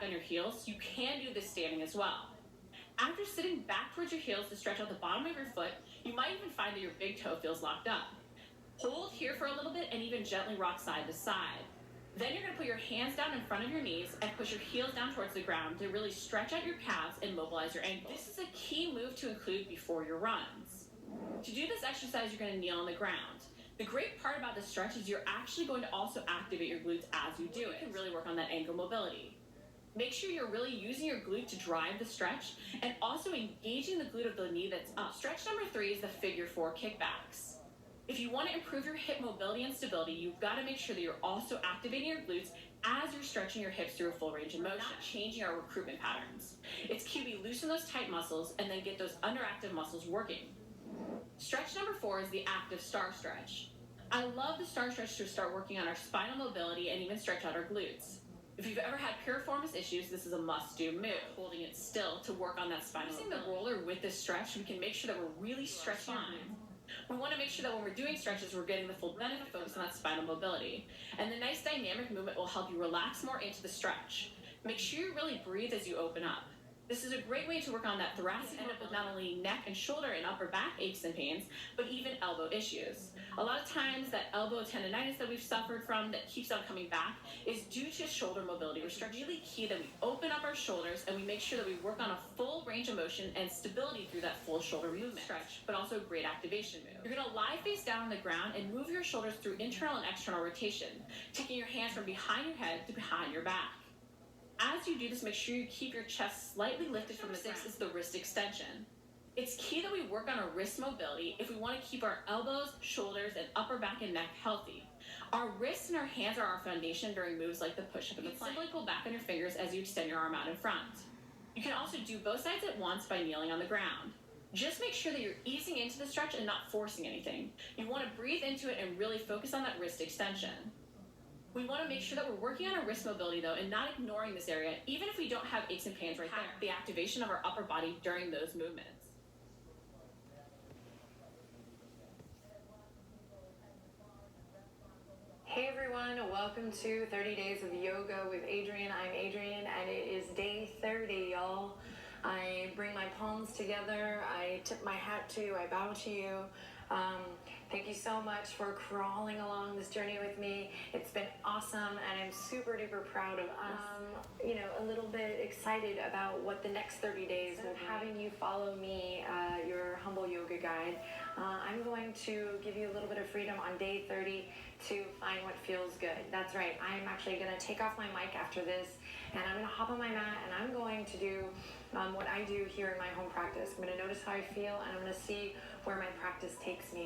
on your heels, you can do this standing as well. After sitting back towards your heels to stretch out the bottom of your foot, you might even find that your big toe feels locked up. Hold here for a little bit and even gently rock side to side. Then you're going to put your hands down in front of your knees and push your heels down towards the ground to really stretch out your calves and mobilize your ankles. This is a key move to include before your runs. To do this exercise, you're going to kneel on the ground. The great part about this stretch is you're actually going to also activate your glutes as you do it. You can really work on that ankle mobility. Make sure you're really using your glute to drive the stretch and also engaging the glute of the knee that's up. Stretch number 3 is the figure 4 kickbacks. If you want to improve your hip mobility and stability, you've got to make sure that you're also activating your glutes as you're stretching your hips through a full range of motion, not changing our recruitment patterns. It's key we loosen those tight muscles and then get those underactive muscles working. Stretch number 4 is the active star stretch. I love the star stretch to start working on our spinal mobility and even stretch out our glutes. If you've ever had piriformis issues, this is a must-do move. Holding it still to work on that spinal mobility. Using the roller with this stretch, we can make sure that we're really stretching our glutes. We want to make sure that when we're doing stretches, we're getting the full benefit, focus on that spinal mobility. And the nice dynamic movement will help you relax more into the stretch. Make sure you really breathe as you open up. This is a great way to work on that thoracic, end up with not only neck and shoulder and upper back aches and pains, but even elbow issues. A lot of times that elbow tendonitis that we've suffered from that keeps on coming back is due to shoulder mobility restriction. It's really key that we open up our shoulders and we make sure that we work on a full range of motion and stability through that full shoulder movement. Stretch, but also great activation move. You're going to lie face down on the ground and move your shoulders through internal and external rotation, taking your hands from behind your head to behind your back. As you do this, make sure you keep your chest slightly lifted from the ground. 6 is the wrist extension. It's key that we work on our wrist mobility if we want to keep our elbows, shoulders, and upper back and neck healthy. Our wrists and our hands are our foundation during moves like the push-up and the plank. Simply pull back on your fingers as you extend your arm out in front. You can also do both sides at once by kneeling on the ground. Just make sure that you're easing into the stretch and not forcing anything. You want to breathe into it and really focus on that wrist extension. We want to make sure that we're working on our wrist mobility though and not ignoring this area, even if we don't have aches and pains right there. The activation of our upper body during those movements. Hey everyone, welcome to 30 Days of Yoga with Adrienne. I'm Adrienne and it is day 30, y'all. I bring my palms together, I tip my hat to you, I bow to you. Thank you so much for crawling along this journey with me. It's been awesome and I'm super duper proud of us. A little bit excited about what the next 30 days will be. Having you follow me, your humble yoga guide, I'm going to give you a little bit of freedom on day 30 to find what feels good. That's right, I'm actually going to take off my mic after this and I'm going to hop on my mat and I'm going to do what I do here in my home practice. I'm going to notice how I feel and I'm going to see where my practice takes me.